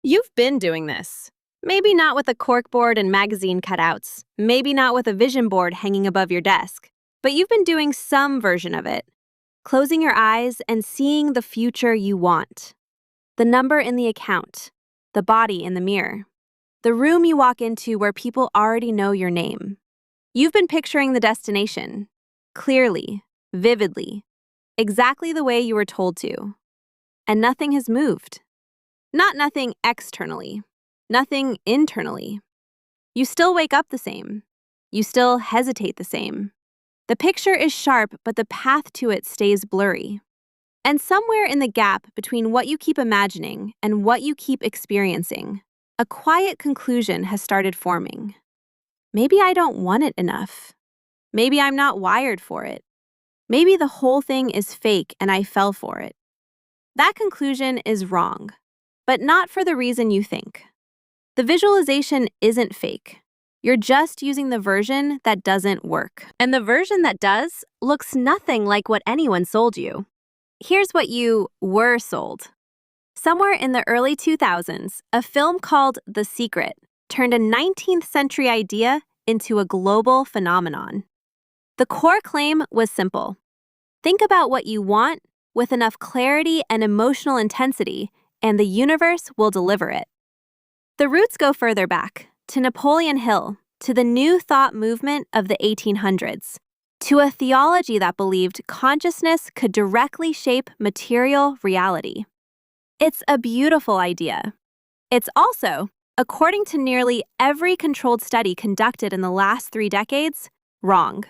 You've been doing this. Maybe not with a corkboard and magazine cutouts, maybe not with a vision board hanging above your desk, but you've been doing some version of it. Closing your eyes and seeing the future you want. The number in the account, the body in the mirror, the room you walk into where people already know your name. You've been picturing the destination, clearly, vividly, exactly the way you were told to. And nothing has moved. Not nothing externally, nothing internally. You still wake up the same. You still hesitate the same. The picture is sharp, but the path to it stays blurry. And somewhere in the gap between what you keep imagining and what you keep experiencing, a quiet conclusion has started forming. Maybe I don't want it enough. Maybe I'm not wired for it. Maybe the whole thing is fake and I fell for it. That conclusion is wrong, but not for the reason you think. The visualization isn't fake. You're just using the version that doesn't work. And the version that does looks nothing like what anyone sold you. Here's what you were sold. Somewhere in the early 2000s, a film called The Secret turned a 19th century idea into a global phenomenon. The core claim was simple. Think about what you want with enough clarity and emotional intensity, and the universe will deliver it. The roots go further back, to Napoleon Hill, to the New Thought movement of the 1800s, to a theology that believed consciousness could directly shape material reality. It's a beautiful idea. It's also, according to nearly every controlled study conducted in the last 3 decades, wrong.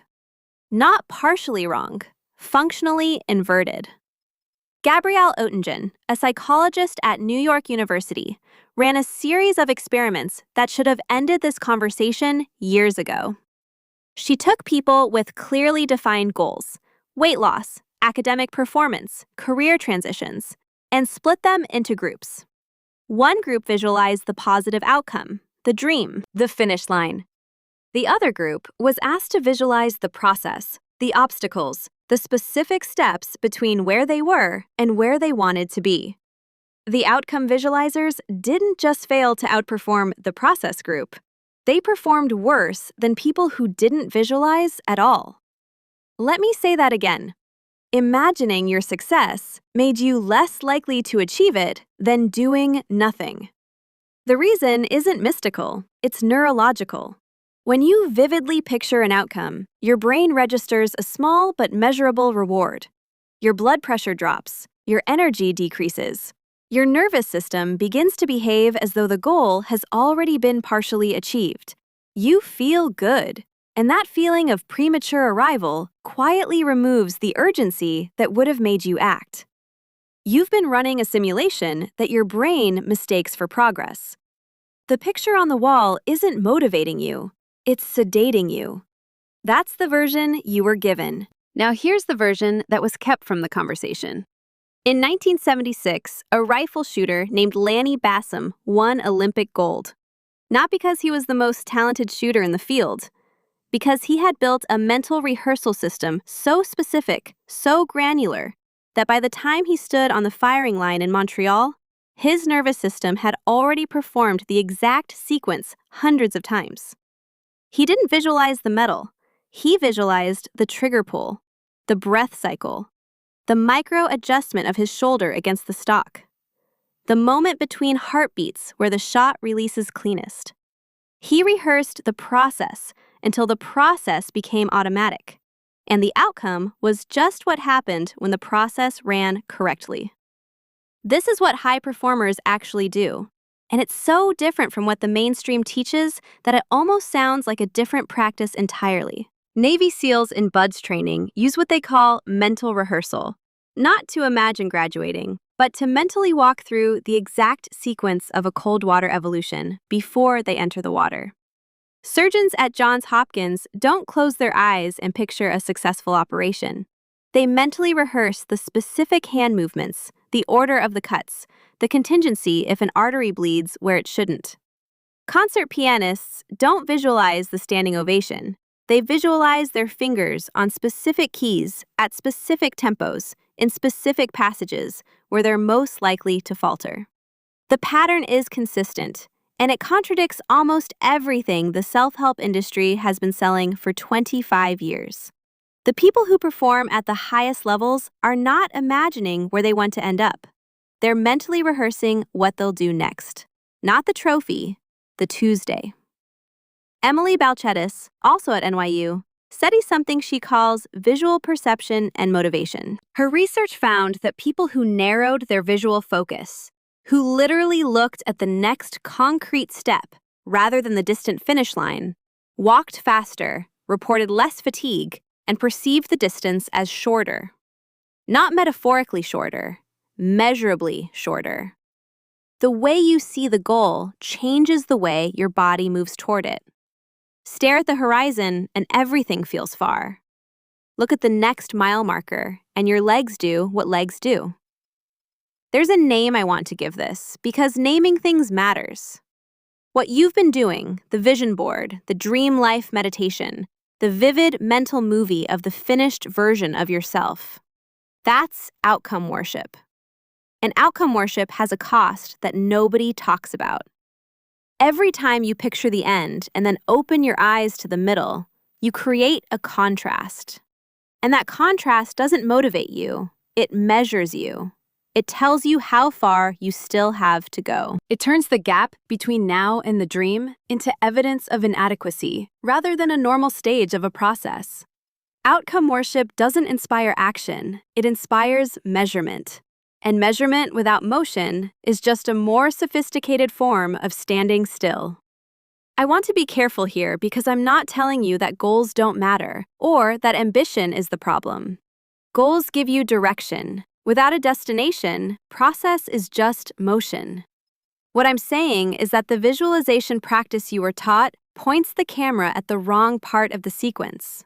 Not partially wrong, functionally inverted. Gabrielle Oettingen, a psychologist at New York University, ran a series of experiments that should have ended this conversation years ago. She took people with clearly defined goals, weight loss, academic performance, career transitions, and split them into groups. One group visualized the positive outcome, the dream, the finish line. The other group was asked to visualize the process, the obstacles, the specific steps between where they were and where they wanted to be. The outcome visualizers didn't just fail to outperform the process group. They performed worse than people who didn't visualize at all. Let me say that again. Imagining your success made you less likely to achieve it than doing nothing. The reason isn't mystical, it's neurological. When you vividly picture an outcome, your brain registers a small but measurable reward. Your blood pressure drops, your energy decreases. Your nervous system begins to behave as though the goal has already been partially achieved. You feel good, and that feeling of premature arrival quietly removes the urgency that would have made you act. You've been running a simulation that your brain mistakes for progress. The picture on the wall isn't motivating you. It's sedating you. That's the version you were given. Now here's the version that was kept from the conversation. In 1976, a rifle shooter named Lanny Bassam won Olympic gold. Not because he was the most talented shooter in the field, because he had built a mental rehearsal system so specific, so granular, that by the time he stood on the firing line in Montreal, his nervous system had already performed the exact sequence hundreds of times. He didn't visualize the medal. He visualized the trigger pull, the breath cycle, the micro-adjustment of his shoulder against the stock, the moment between heartbeats where the shot releases cleanest. He rehearsed the process until the process became automatic, and the outcome was just what happened when the process ran correctly. This is what high performers actually do. And it's so different from what the mainstream teaches that it almost sounds like a different practice entirely. Navy SEALs in BUDS training use what they call mental rehearsal, not to imagine graduating, but to mentally walk through the exact sequence of a cold water evolution before they enter the water. Surgeons at Johns Hopkins don't close their eyes and picture a successful operation. They mentally rehearse the specific hand movements, the order of the cuts, the contingency if an artery bleeds where it shouldn't. Concert pianists don't visualize the standing ovation. They visualize their fingers on specific keys at specific tempos in specific passages where they're most likely to falter. The pattern is consistent, and it contradicts almost everything the self-help industry has been selling for 25 years. The people who perform at the highest levels are not imagining where they want to end up. They're mentally rehearsing what they'll do next. Not the trophy, the Tuesday. Emily Balcetis, also at NYU, studies something she calls visual perception and motivation. Her research found that people who narrowed their visual focus, who literally looked at the next concrete step rather than the distant finish line, walked faster, reported less fatigue, and perceived the distance as shorter. Not metaphorically shorter, measurably shorter. The way you see the goal changes the way your body moves toward it. Stare at the horizon and everything feels far. Look at the next mile marker and your legs do what legs do. There's a name I want to give this because naming things matters. What you've been doing, the vision board, the dream life meditation, the vivid mental movie of the finished version of yourself, that's outcome worship. And outcome worship has a cost that nobody talks about. Every time you picture the end and then open your eyes to the middle, you create a contrast. And that contrast doesn't motivate you, it measures you. It tells you how far you still have to go. It turns the gap between now and the dream into evidence of inadequacy rather than a normal stage of a process. Outcome worship doesn't inspire action, it inspires measurement. And measurement without motion is just a more sophisticated form of standing still. I want to be careful here because I'm not telling you that goals don't matter or that ambition is the problem. Goals give you direction. Without a destination, process is just motion. What I'm saying is that the visualization practice you were taught points the camera at the wrong part of the sequence.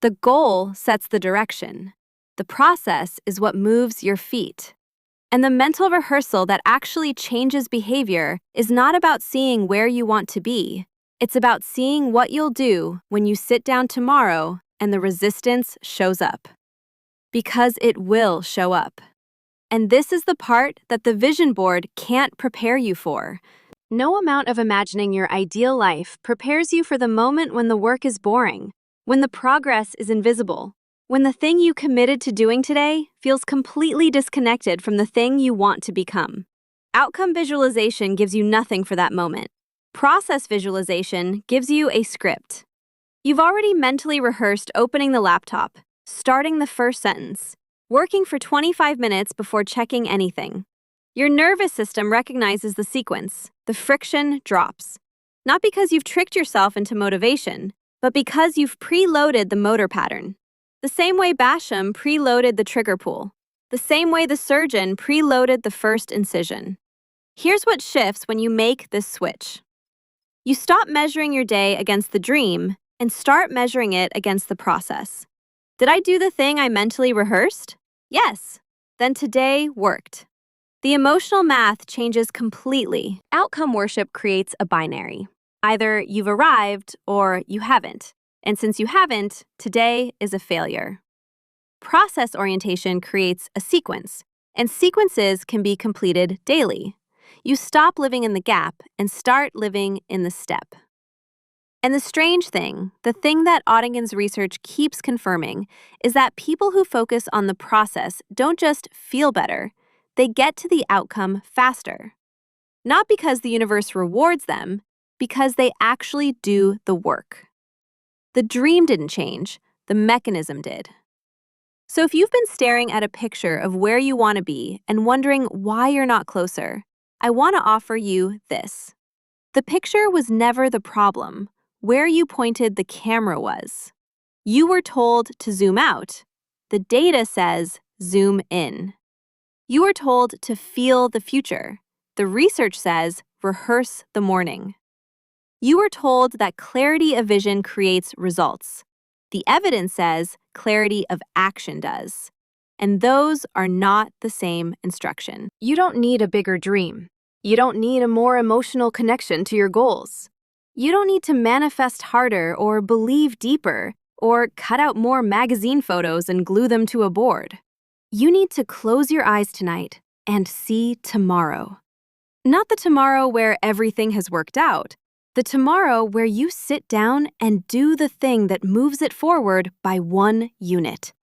The goal sets the direction. The process is what moves your feet. And the mental rehearsal that actually changes behavior is not about seeing where you want to be. It's about seeing what you'll do when you sit down tomorrow and the resistance shows up. Because it will show up. And this is the part that the vision board can't prepare you for. No amount of imagining your ideal life prepares you for the moment when the work is boring, when the progress is invisible, when the thing you committed to doing today feels completely disconnected from the thing you want to become. Outcome visualization gives you nothing for that moment. Process visualization gives you a script. You've already mentally rehearsed opening the laptop, starting the first sentence, working for 25 minutes before checking anything. Your nervous system recognizes the sequence. The friction drops. Not because you've tricked yourself into motivation, but because you've preloaded the motor pattern. The same way Basham preloaded the trigger pull. The same way the surgeon preloaded the first incision. Here's what shifts when you make this switch. You stop measuring your day against the dream and start measuring it against the process. Did I do the thing I mentally rehearsed? Yes. Then today worked. The emotional math changes completely. Outcome worship creates a binary. Either you've arrived or you haven't. And since you haven't, today is a failure. Process orientation creates a sequence, and sequences can be completed daily. You stop living in the gap and start living in the step. And the strange thing, the thing that Ottingen's research keeps confirming, is that people who focus on the process don't just feel better, they get to the outcome faster. Not because the universe rewards them, because they actually do the work. The dream didn't change, the mechanism did. So if you've been staring at a picture of where you want to be and wondering why you're not closer, I want to offer you this. The picture was never the problem. Where you pointed the camera was. You were told to zoom out. The data says zoom in. You were told to feel the future. The research says rehearse the morning. You were told that clarity of vision creates results. The evidence says clarity of action does. And those are not the same instruction. You don't need a bigger dream. You don't need a more emotional connection to your goals. You don't need to manifest harder or believe deeper or cut out more magazine photos and glue them to a board. You need to close your eyes tonight and see tomorrow. Not the tomorrow where everything has worked out. The tomorrow where you sit down and do the thing that moves it forward by 1 unit.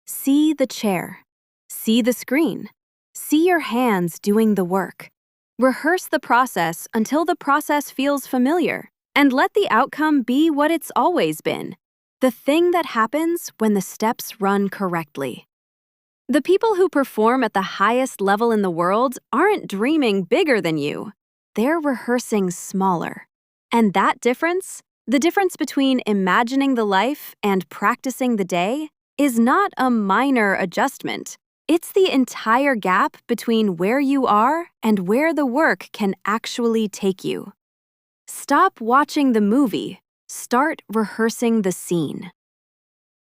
See the chair. See the screen. See your hands doing the work. Rehearse the process until the process feels familiar, and let the outcome be what it's always been, the thing that happens when the steps run correctly. The people who perform at the highest level in the world aren't dreaming bigger than you. They're rehearsing smaller. And that difference, the difference between imagining the life and practicing the day, is not a minor adjustment. It's the entire gap between where you are and where the work can actually take you. Stop watching the movie. Start rehearsing the scene.